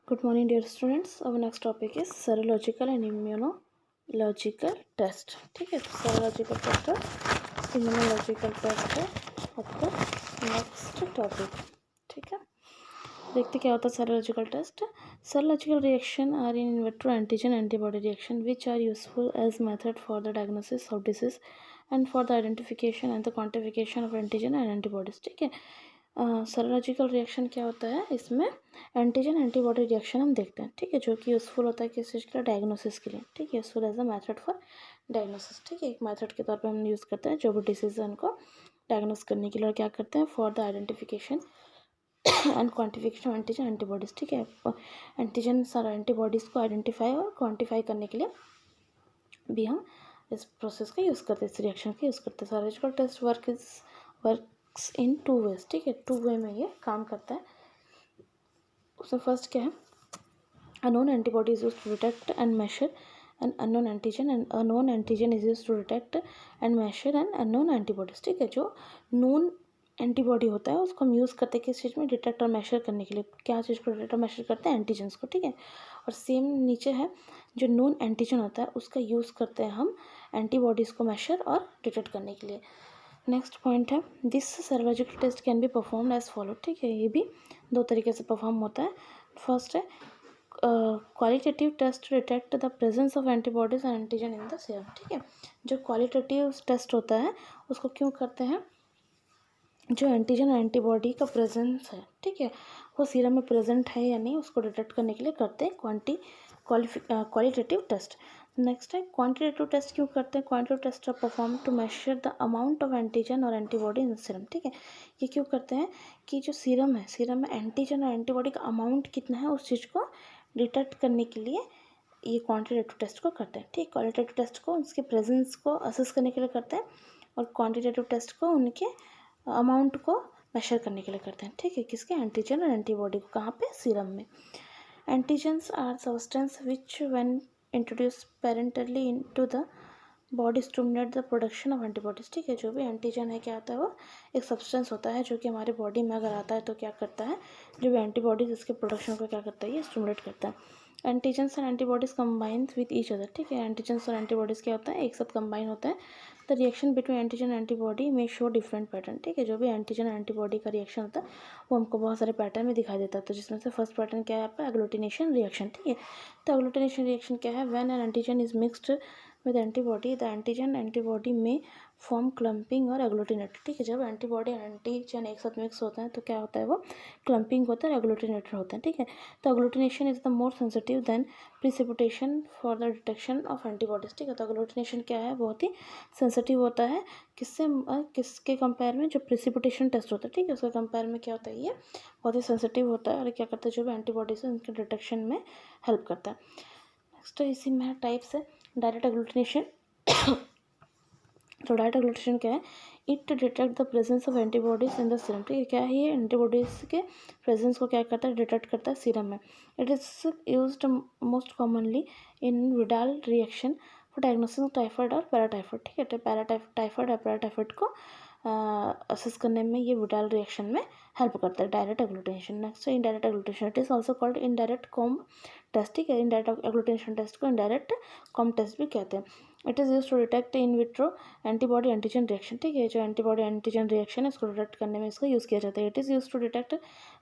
Good morning, dear students. Our next topic is serological and immunological test. ठीक है, serological test और immunological test है आपका next topic. ठीक है, देखते क्या होता है serological test. Serological reaction are in vitro antigen antibody reaction which are useful as method for the diagnosis of disease and for the identification and the quantification of antigen and antibodies. ठीक है, serological reaction क्या होता है, इसमें antigen antibody reaction हम देखते हैं. ठीक है, जो कि यूज़फुल होता है किस चीज़ के लिए, डायग्नोसिस के लिए. ठीक है, useful as a method for diagnosis. ठीक है, एक मेथड के तौर पे हम यूज़ करते हैं जो भी डिसीज है उनको डायग्नोस करने के लिए. और क्या करते हैं, for the identification and quantification antigen antibodies. ठीक है, एंटीजन और एंटीबॉडीज़ को आइडेंटिफाई और क्वान्टिफाई करने के लिए भी हम इस प्रोसेस का यूज़ करते हैं, इस रिएक्शन का यूज़ करते हैं. Surgical test works in 2 ways. ठीक है, 2 वे में ये काम करता है. उसमें फर्स्ट क्या है, unknown antibody is used to detect and measure an unknown antigen and unknown antigen is used to detect and measure an unknown antibodies. ठीक है, जो नोन एंटीबॉडी होता है उसको हम यूज़ करते हैं किस चीज़ में, डिटेक्ट और मेजर करने के लिए. क्या चीज़ को डिटेक्ट और मेजर करते हैं, एंटीजन्स को. ठीक है, और सेम नीचे है जो नोन एंटीजन होता है उसका यूज़ करते हैं हम एंटीबॉडीज़ को मेजर और डिटेक्ट करने के लिए. नेक्स्ट पॉइंट है, this serological test can be perform as follow. ठीक है, ये भी 2 तरीके से परफॉर्म होता है. फर्स्ट है qualitative test detect the presence of antibodies and antigen in the serum. ठीक है, जो क्वालिटेटिव टेस्ट होता है उसको क्यों करते हैं, जो एंटीजन और एंटीबॉडी का प्रेजेंस है, ठीक है, वो सीरम में प्रेजेंट है या नहीं उसको डिटेक्ट करने के लिए करते हैं क्वालिटेटिव टेस्ट. नेक्स्ट है क्वांटिटेटिव टेस्ट. क्यों करते हैं quantitative test, perform to measure the amount of antigen और एंटीबॉडी इन सीरम. ठीक है, ये क्यों करते हैं कि जो सीरम है, सीरम में एंटीजन और एंटीबॉडी का अमाउंट कितना है उस चीज़ को डिटेक्ट करने के लिए ये क्वांटिटेटिव टेस्ट को करते हैं. ठीक, क्वालिटेटिव टेस्ट को उसके प्रेजेंस को असेस करने के लिए करते हैं और क्वांटिटेटिव टेस्ट को उनके अमाउंट को मेजर करने के लिए करते हैं. ठीक है, किसके, एंटीजन और एंटीबॉडी को. कहाँ पे, सीरम में. Antigens are substance which when introduce parenterally into the body stimulate the production of antibodies. ठीक है, जो भी एंटीजन है क्या होता है, वो एक सब्सटेंस होता है जो कि हमारे बॉडी में अगर आता है तो क्या करता है, जो भी एंटीबॉडीज इसके प्रोडक्शन को क्या करता है, ये स्टिमुलेट करता है. Antigens and antibodies combine with each other. ठीक है, एंटीजन्स और एंटीबॉडीज क्या होता है, एक साथ कंबाइन होता है. The reaction between antigen antibody में शो डिफरेंट पैटर्न. ठीक है, जो भी एंटीजन एंटीबॉडी का रिएक्शन होता है वो हमको बहुत सारे पैटर्न में दिखाई देता है. तो जिसमें से फर्स्ट पैटर्न क्या है आपका, एग्लूटिनेशन रिएक्शन. ठीक है, तो एग्लूटिनेशन रिएक्शन क्या है, when an antigen is mixed with antibody the antigen antibody में फॉर्म क्लम्पिंग और एग्लूटिनेट. ठीक है, जब एंटीबॉडी और एंटीजन एक साथ मिक्स होता है तो क्या होता है, वो क्लम्पिंग होता है, एग्लूटिनेटर होता है. ठीक है, तो agglutination is the more sensitive then precipitation for the detection of antibodies. ठीक है, तो एग्लूटिनेशन क्या है, बहुत ही सेंसिटिव होता है. किससे, किसके कंपेयर में, जो प्रिसिपिटेशन टेस्ट होता है. ठीक है, उसके कंपेयर में क्या होता है, ये बहुत ही सेंसिटिव होता है और क्या करता है, जो भी एंटीबॉडीज है उनके डिटेक्शन में हेल्प करता है. नेक्स्ट इसी में टाइप्स है, डायरेक्ट एग्लूटिनेशन. तो डायरेक्ट एग्लूटिनेशन क्या है, it detect the presence of antibodies in the serum. ठीक है, क्या है ये, एंटीबॉडीज के प्रेजेंस को क्या करता है, डिटेक्ट करता है सीरम में. It is used most commonly in Widal reaction for diagnosis typhoid और पैराटाइफाइड. ठीक है, तो पैराटाइफाइड और पैराटाइफाइड को असेस करने में ये विडाल रिएक्शन में हेल्प करता है, डायरेक्ट एग्लूटिनेशन. नेक्स्ट है indirect agglutination. It is also called indirect Coombs test. ठीक है, इनडायरेक्ट एग्लूटिनेशन टेस्ट को इनडायरेक्ट कॉम्ब टेस्ट भी कहते हैं. It is use to detect in vitro antibody antigen reaction. ठीक है, जो एंटीबॉडी एंटीजन रिएक्शन है इसको डिटेक्ट करने में इसको यूज़ किया जाता है. It is use to detect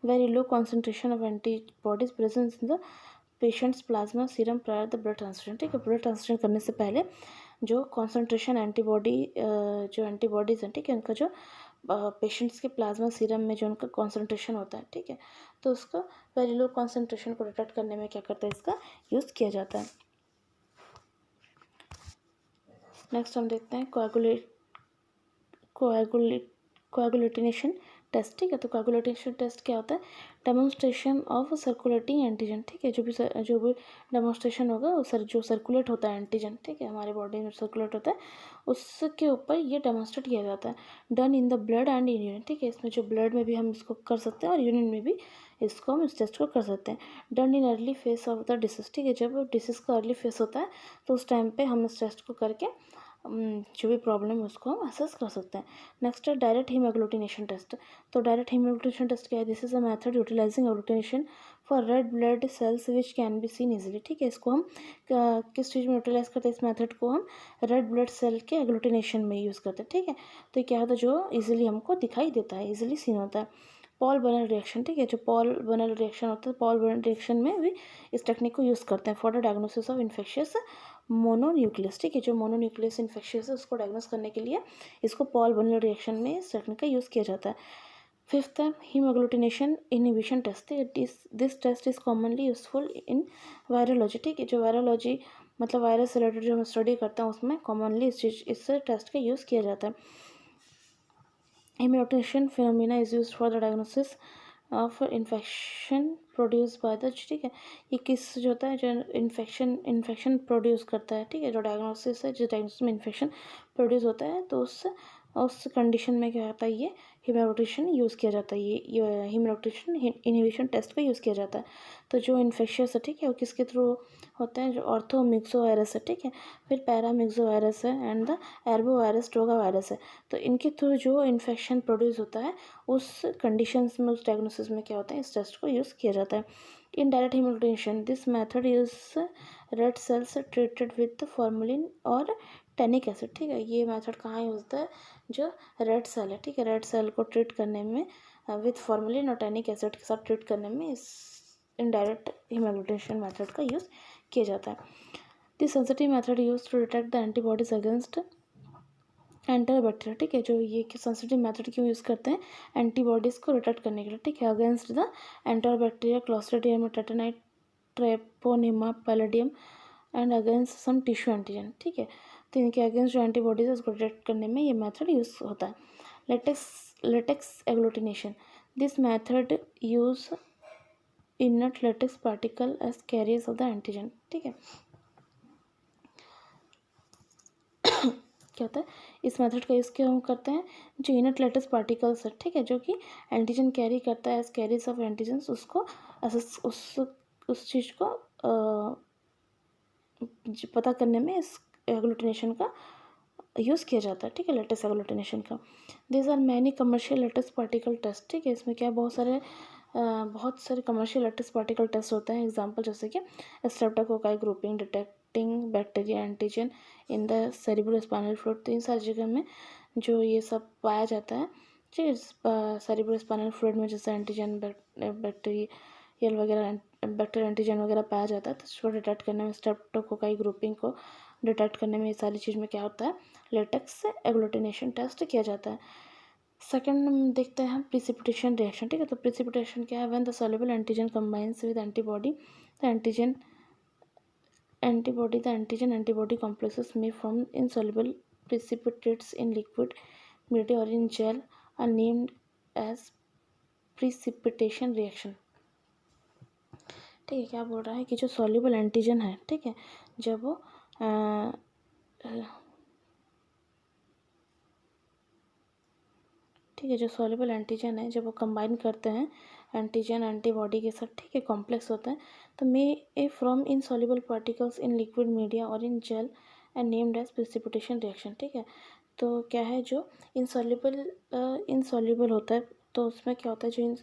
very low concentration of antibodies presence in the patients plasma serum prior the blood transfusion. ठीक है, ब्लड ट्रांसफ्यूजन करने से पहले जो कॉन्सेंट्रेशन एंटीबॉडी जो एंटीबॉडीज हैं, ठीक है, उनका जो पेशेंट्स के प्लाज्मा सीरम में जो उनका कॉन्सेंट्रेशन होता है, ठीक है, तो उसका वेरी लो कॉन्सेंट्रेशन को डिटेक्ट करने में क्या करता है, इसका यूज़ किया जाता है. नेक्स्ट हम देखते हैं कोएगुलेटिनेशन टेस्ट. ठीक है, तो कोएगुलेटिनेशन टेस्ट क्या होता है, डेमोन्स्ट्रेशन ऑफ सर्कुलेटिंग एंटीजन. ठीक है, जो भी डेमोन्स्ट्रेशन होगा जो सर्कुलेट होता है एंटीजन, ठीक है, हमारे बॉडी में सर्कुलेट होता है उसके ऊपर ये डेमोन्स्ट्रेट किया जाता है. Done in the blood and in urine. ठीक है, इसमें जो ब्लड में भी हम इसको कर सकते हैं और यूरिन में भी इसको हम इस टेस्ट को कर सकते हैं. Done in early face of the disease. ठीक है, जब डिसीज का अर्ली फेस होता है तो उस टाइम पे हम इस टेस्ट को करके जो भी प्रॉब्लम है उसको हम असेस कर सकते हैं। नेक्स्ट है डायरेक्ट हीम एग्लूटिनेशन टेस्ट। तो डायरेक्ट हीम एग्लूटिनेशन टेस्ट क्या है? This is a method utilising agglutination for red blood cells which can be seen easily. ठीक है, इसको हम किस चीज़ में यूटिलाइज करते हैं? इस मेथड को हम रेड ब्लड सेल के एग्लूटिनेशन में यूज़ करते हैं। ठीक है, तो क्या होता है? जो ईजिली हमको दिखाई देता है, ईजिली सीन होता है। Paul Bunnell reaction. ठीक है, जो पॉल बर्नल रिएक्शन होता है, पॉल बर्नल रिएक्शन में भी इस टेक्निक को यूज़ करते हैं for the diagnosis of infectious mononucleosis. ठीक है, जो मोनोन्यूक्लियस इन्फेक्शियस है उसको डायग्नोस करने के लिए इसको पॉल बर्नल रिएक्शन में इस टेक्निक का यूज़ किया जाता है। फिफ्थ है haem agglutination inhibition test. This test is commonly useful in virology. ठीक है, जो वायरोलॉजी मतलब वायरस से रिलेटेड जो हम स्टडी करते हैं उसमें कॉमनली इस टेस्ट का यूज़ किया जाता है। Haemagglutination phenomena is use for the diagnosis of infection produce by the. ठीक है, ये किस जो होता है जो इन्फेक्शन प्रोड्यूस करता है। ठीक है, जो डायग्नोसिस है, जिस डायग्नोसिस में इन्फेक्शन प्रोड्यूस होता है तो उस कंडीशन में क्या होता है? ये हेमियोटेशन यूज़ किया जाता है। ये हेमियोटेशन इनहिबिशन टेस्ट का यूज़ किया जाता है। तो जो इन्फेक्शियस है, ठीक है, वो किसके थ्रू होता है? जो ऑर्थोमिक्सो वायरस है, ठीक है, फिर पैरामिक्सो वायरस है and the arbo virus, toga virus है। तो इनके थ्रू जो इन्फेक्शन प्रोड्यूस होता है उस कंडीशंस में, उस डायग्नोसिस में क्या होता है? इस टेस्ट को यूज़ किया जाता है। In direct haemagglutination this method use red cells treated with formalin or tannic acid. ठीक है, ये मेथड कहाँ यूज होता है? जो रेड सेल है, ठीक है, रेड सेल को ट्रीट करने में with formalin or tannic acid के साथ ट्रीट करने में इस इनडायरेक्ट हेमियोटेशन मेथड का यूज़ किया जाता है। This sensitive method use to detect the antibodies against enterobacteria. ठीक है, जो ये सेंसिटिव मेथड क्यों यूज़ करते हैं? एंटीबॉडीज़ को डिटेक्ट करने के लिए। ठीक है, against the enterobacteria Clostridium tetani Treponema pallidum and against some tissue antigen. ठीक है, तो इनके अगेंस्ट जो एंटीबॉडीज है उसको डिटेक्ट करने में ये मेथड यूज़ होता है। Latex agglutination this method use inert latex particle as carriers of the antigen. ठीक है, क्या होता है? इस मेथड का यूज़ क्यों करते हैं? जो इनट लेटेक्स पार्टिकल्स है, ठीक है, जो कि एंटीजन कैरी करता है एज कैरियर्स ऑफ एंटीजन्स, उसको उस चीज़ को पता करने में इस एग्लूटिनेशन का यूज़ किया जाता है। ठीक है, लेटेक्स एग्लूटिनेशन का। This are many commercial latex particle test. ठीक है, इसमें क्या बहुत सारे कमर्शियल लेटेक्स पार्टिकल टेस्ट होते हैं। एग्जांपल जैसे कि streptococci grouping detecting bacteria antigen in the cerebrospinal fluid. तो इन सारी जगह में जो ये सब पाया जाता है, ठीक है, सेरिब्रोस्पाइनल फ्लूइड में जैसे एंटीजन बैक्टीरियल वगैरह बैक्टीरियल एंटीजन वगैरह पाया जाता है, तो उसको डिटेक्ट करने में, स्ट्रेप्टोकोकाई ग्रुपिंग को डिटेक्ट करने में ये सारी चीज़ में क्या होता है? लेटेक्स एग्लूटिनेशन टेस्ट किया जाता है। सेकंड देखते हैं प्रिसिपिटेशन रिएक्शन। ठीक है, तो प्रिसिपिटेशन क्या है? When the soluble antigen combines with antibody the antibody complexes may form insoluble precipitates in liquid media or in gel are named as precipitation reaction। ठीक है, क्या बोल रहा है कि जो सॉल्युबल एंटीजन है, ठीक है, जब वो ठीक है, जो सॉल्युबल एंटीजन है जब वो कंबाइन करते हैं एंटीजन एंटीबॉडी के साथ, ठीक है, कॉम्प्लेक्स होता है, तो may a from insoluble particles in liquid media or in gel and named as precipitation reaction. ठीक है, तो क्या है? जो इनसॉल्युबल होता है तो उसमें क्या होता है?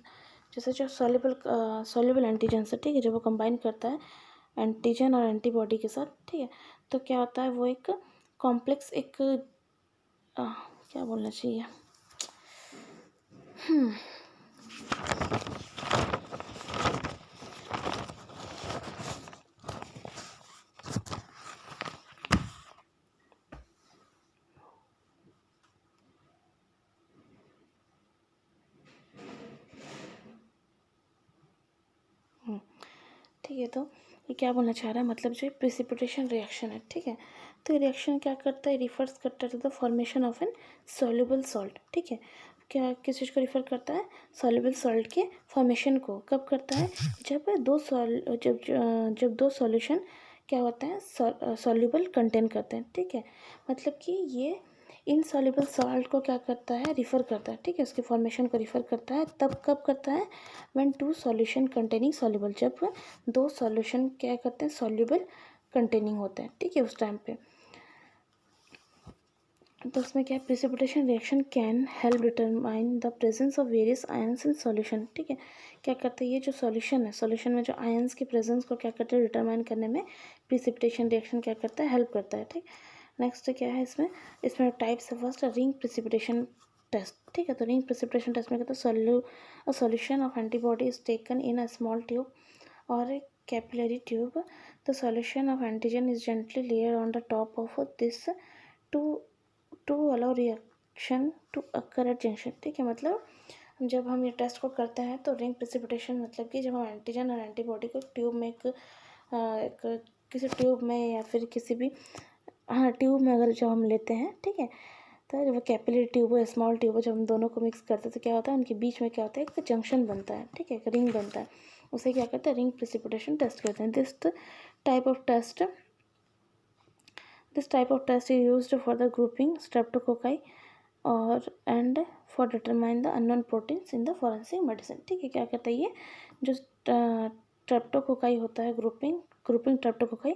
जैसे जो सॉल्युबल एंटीजन से, ठीक है, जब वो कंबाइन करता है एंटीजन और एंटीबॉडी के साथ, ठीक है, तो क्या होता है? वो एक कॉम्प्लेक्स क्या बोलना चाहिए? ठीक है, तो ये क्या बोलना चाह रहा है? मतलब जो प्रिसिपिटेशन रिएक्शन है, ठीक है, तो ये रिएक्शन क्या करता है? रिफर्स करता है to the formation of an soluble salt. ठीक है, क्या किस चीज़ को रिफ़र करता है? सॉल्युबल सॉल्ट के फॉर्मेशन को। कब करता है? जब दो सॉल्यूशन क्या होते हैं? सॉल्युबल कंटेन करते हैं। ठीक है, मतलब कि ये इनसॉल्युबल सॉल्ट को क्या करता है? रिफ़र करता है। ठीक है, उसके फॉर्मेशन को रिफ़र करता है। तब कब करता है? When two solution containing soluble, जब दो सॉल्यूशन क्या करते हैं? सॉल्युबल कंटेनिंग होते हैं। ठीक है, उस टाइम पे तो उसमें क्या है, precipitation reaction can help determine the presence of various ions in solution. ठीक है, क्या करते हैं ये जो सॉल्यूशन है, सॉल्यूशन में जो आयंस की प्रेजेंस को क्या करते हैं डिटरमाइन करने में प्रिसिपिटेशन रिएक्शन क्या करता है, हेल्प करता है। ठीक, नेक्स्ट क्या है इसमें, इसमें टाइप्स है फर्स्ट रिंग प्रिसिपिटेशन टेस्ट। ठीक है, तो रिंग प्रिसिपिटेशन टेस्ट में कहते हैं solution of antibody is taken in a small tube or a capillary tube. The solution of antigen is gently layered on the top of this to allow reaction to occur at junction। ठीक है, मतलब जब हम ये test को करते हैं तो रिंग प्रिसिपिटेशन मतलब कि जब हम एंटीजन और एंटीबॉडी को ट्यूब में एक किसी ट्यूब में या फिर किसी भी हाँ ट्यूब में अगर जब हम लेते हैं, ठीक है, तो जब कैपिलरी ट्यूब हो स्मॉल ट्यूब हो, जब हम दोनों को मिक्स करते हैं तो क्या होता है, उनके बीच में क्या होता है, एक जंक्शन बनता है। ठीक है, एक रिंग बनता है, उसे क्या करते हैं, रिंग प्रिसिपिटेशन टेस्ट करते हैं। Type of test this type of test is used for the grouping streptococci और and for determine the unknown proteins in the forensic medicine. ठीक है, क्या कहता है ये जो स्ट्रेप्टोकोकाई होता है, ग्रुपिंग स्ट्रेप्टोकोकाई,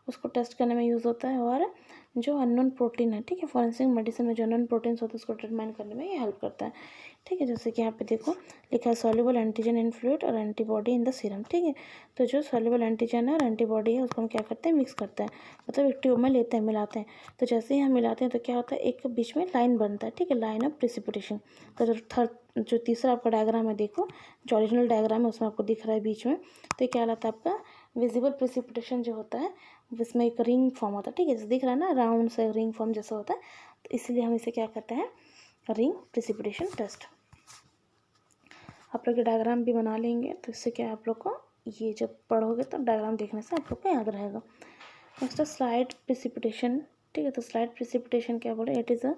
उसको टेस्ट करने में यूज़ होता है, और जो अननोन प्रोटीन है, ठीक है, फॉरेंसिक मेडिसिन में जो अननोन प्रोटीन्स होते हैं उसको डिटरमाइन करने में ये हेल्प करता है। ठीक है, जैसे कि यहाँ पे देखो लिखा है सॉल्युबल एंटीजन इन फ्लूइड और एंटीबॉडी इन द सीरम। ठीक है, तो जो सॉल्युबल एंटीजन है और एंटीबॉडी है उसको हम क्या करते हैं, मिक्स करते हैं, मतलब एक ट्यूब में लेते हैं, मिलाते हैं। तो जैसे ही हम मिलाते हैं तो क्या होता है, एक बीच में लाइन बनता है। ठीक है, लाइन ऑफ प्रिसिपिटेशन। तो जो तीसरा आपका डायग्राम है, देखो जो ओरिजिनल डायग्राम है उसमें आपको दिख रहा है बीच में, तो ये क्या कहलाता है आपका विजिबल प्रिसिपिटेशन जो होता है, जिसमें एक रिंग फॉर्म होता है। ठीक है, जैसे दिख रहा है ना, राउंड से रिंग फॉर्म जैसा होता है, तो इसलिए हम इसे क्या कहते हैं, रिंग प्रिसिपिटेशन टेस्ट। आप लोग डायग्राम भी बना लेंगे तो इससे क्या है, आप लोग को ये जब पढ़ोगे तो डायग्राम देखने से आप लोग को याद रहेगा। नेक्स्ट है स्लाइड प्रिसिपिटेशन। ठीक है, तो स्लाइड प्रिसिपिटेशन क्या बोले, it is a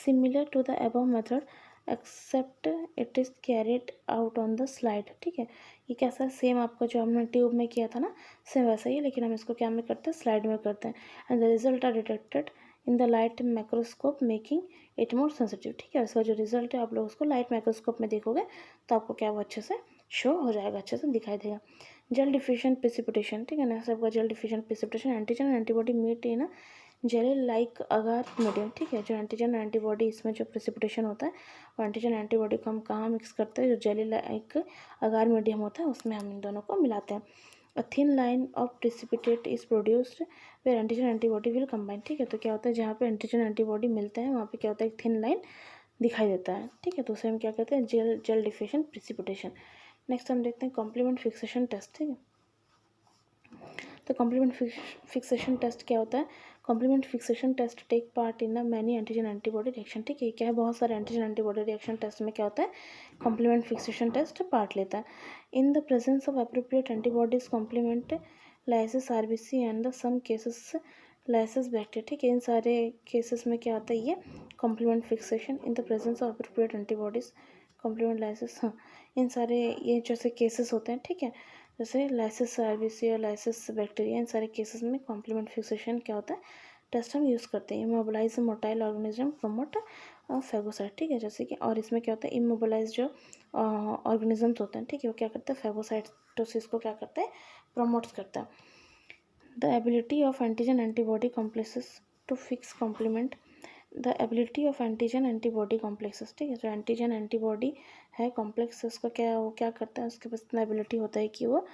similar to the above method except it is carried out on the slide. ठीक है, ये कैसा है, सेम आपका जो हमने ट्यूब में किया था ना, सेम वैसा ही है, लेकिन हम इसको क्या में करते हैं, स्लाइड में करते हैं। And the result are detected in the light microscope making it more sensitive. ठीक है, इसका जो रिजल्ट है आप लोग उसको लाइट माइक्रोस्कोप में देखोगे तो आपको क्या वो अच्छे से शो हो जाएगा, अच्छे से दिखाई देगा। Gel diffusion precipitation. ठीक है ना, सबका जेल डिफ्यूजन प्रिसिपिटेशन, एंटीजन और antibody meet in jelly like agar medium. ठीक है, जो एंटीजन और एंटीबॉडी इसमें जो प्रिसिपिटेशन होता है, वो एंटीजन एंटीबॉडी को हम कहाँ मिक्स करते हैं, जो जेली लाइक अगार मीडियम होता है उसमें हम इन दोनों को मिलाते हैं। A thin line of precipitate is produced where antigen antibody will combine. ठीक है, तो क्या होता है, जहाँ पे एंटीजन एंटीबॉडी मिलते हैं वहाँ पे क्या होता है, एक थिन लाइन दिखाई देता है। ठीक है, तो उसे हम क्या कहते हैं, जेल डिफ्यूजन प्रिसिपिटेशन। नेक्स्ट हम देखते हैं कॉम्प्लीमेंट फिक्सेशन टेस्ट। ठीक है, तो कॉम्प्लीमेंट फिक्सेशन टेस्ट क्या होता है, complement fixation test take part in the many antigen antibody reaction. ठीक है, क्या है, बहुत सारे एंटीजन एंटीबॉडी रिएक्शन टेस्ट में क्या होता है, कॉम्प्लीमेंट फिक्सेशन टेस्ट पार्ट लेता है। In the presence of appropriate antibodies complement lysis RBC and the some cases lysis bacteria. ठीक है, इन सारे केसेस में क्या होता है, ये complement fixation in the presence of appropriate antibodies complement lysis, हाँ इन सारे ये जैसे केसेस होते हैं। ठीक है, जैसे लाइसिस आरबीसी और लाइसिस बैक्टीरिया, इन सारे केसेस में कॉम्प्लीमेंट फिक्सेशन क्या होता है, टेस्ट हम यूज़ करते हैं। Immobilise motile organism promote phagocyte. ठीक है, जैसे कि और इसमें क्या होता है, इमोबिलाइज जो ऑर्गेनिजम्स होते हैं, ठीक है, वो क्या करते हैं, फेगोसाइटोसिस को क्या करते हैं, प्रमोट्स करता है। The ability of antigen antibody complexes to fix complement, the ability of antigen antibody complexes. ठीक है, जो एंटीजन एंटीबॉडी है कॉम्प्लेक्स, उसका क्या, वो क्या करता है, उसके पास इतना एबिलिटी होता है कि वो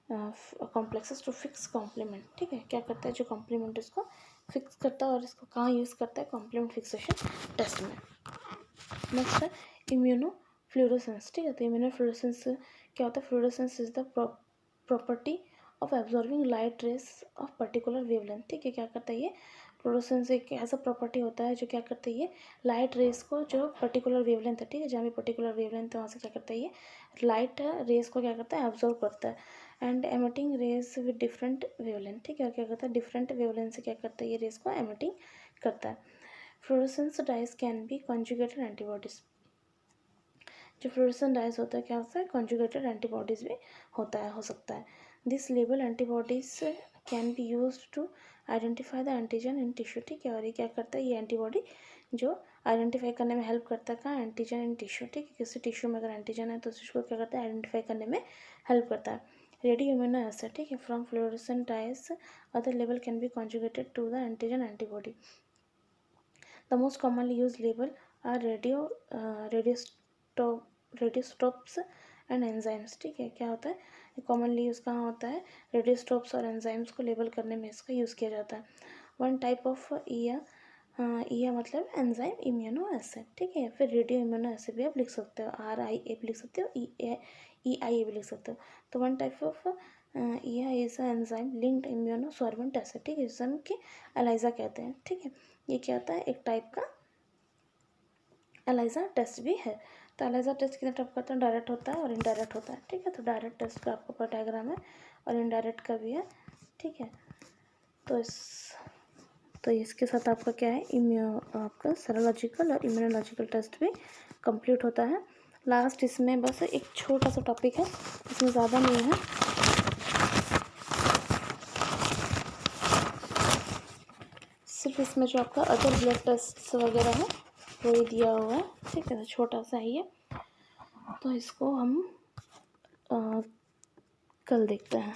कॉम्प्लेक्सेस टू फिक्स कॉम्प्लीमेंट। ठीक है, क्या करता है, जो कॉम्प्लीमेंट इसको फिक्स करता है, और इसको कहाँ यूज़ करता है, कॉम्प्लीमेंट फिक्सेशन टेस्ट में। नेक्स्ट है इम्यूनो फ्लोरेसेंस। ठीक है, तो इम्यूनो फ्लोरेसेंस क्या होता है, fluorescence is the property of absorbing light rays of particular wavelength. ठीक है, क्या करता है ये, फ्लोरेसेंस एक ऐसा प्रॉपर्टी होता है जो क्या करता है, ये लाइट रेस को जो पर्टिकुलर वेवलेंथ है, ठीक है, जहाँ भी पर्टिकुलर वेवलेंथ है वहाँ से क्या करता है, ये लाइट रेस को क्या करता है, एब्जॉर्ब करता है। And emitting rays with different wavelength. ठीक है, और क्या करता है, डिफरेंट वेवलेंथ से क्या करता है, ये रेस को एमिटिंग करता है। Fluorescence dyes can be conjugated antibodies. जो फ्लोरेसेंस डाइज होता है, क्या होता है, कॉन्जुगेटेड एंटीबॉडीज भी होता है, हो सकता है। This label antibodies can be use to identify the antigen in tissue. ठीक है, और ये क्या करता है, ये एंटीबॉडी जो आइडेंटिफाई करने में हेल्प करता है, कहाँ, एंटीजन इन टिश्यू। ठीक है, किसी टिश्यू में अगर एंटीजन है तो उसको क्या करता है, आइडेंटिफाई करने में हेल्प करता है। Radio immuno assay. ठीक है, फ्रॉम फ्लोरेसेंट डाइज अदर लेवल can be conjugated to the antigen antibody. The most commonly use label are radioisotopes and enzymes. ठीक है, क्या होता है, कॉमनली यूज़ कहाँ होता है, रेडियोस्टोप्स और एंजाइम्स को लेबल करने में इसका यूज़ किया जाता है। वन टाइप ऑफ ईया मतलब एंजाइम इम्यूनो एसिड। ठीक है, फिर रेडियो इम्यूनो एसिड भी आप लिख सकते हो, RIA भी लिख सकते हो, EIA भी लिख सकते हो। तो one type of EIA is enzyme linked immuno sorbent assay. ठीक है, जिसमें कि एलाइजा कहते हैं। ठीक है, ये क्या होता है, एक टाइप का एलाइजा टेस्ट भी है। तो एलाइजा टेस्ट कितने टाइप का होता है, डायरेक्ट होता है और इनडायरेक्ट होता है। ठीक है, तो डायरेक्ट टेस्ट का आपको पूरा डायग्राम है और इनडायरेक्ट का भी है। ठीक है, तो इसके साथ आपका क्या है, आपका सेरोलॉजिकल और इम्यूनोलॉजिकल टेस्ट भी कंप्लीट होता है। लास्ट इसमें बस एक छोटा सा टॉपिक है, इसमें ज़्यादा नहीं है, सिर्फ इसमें जो आपका अदर ब्लड टेस्ट वगैरह है वही दिया हुआ है। ठीक है, तो छोटा सा ही है, तो इसको हम कल देखते हैं।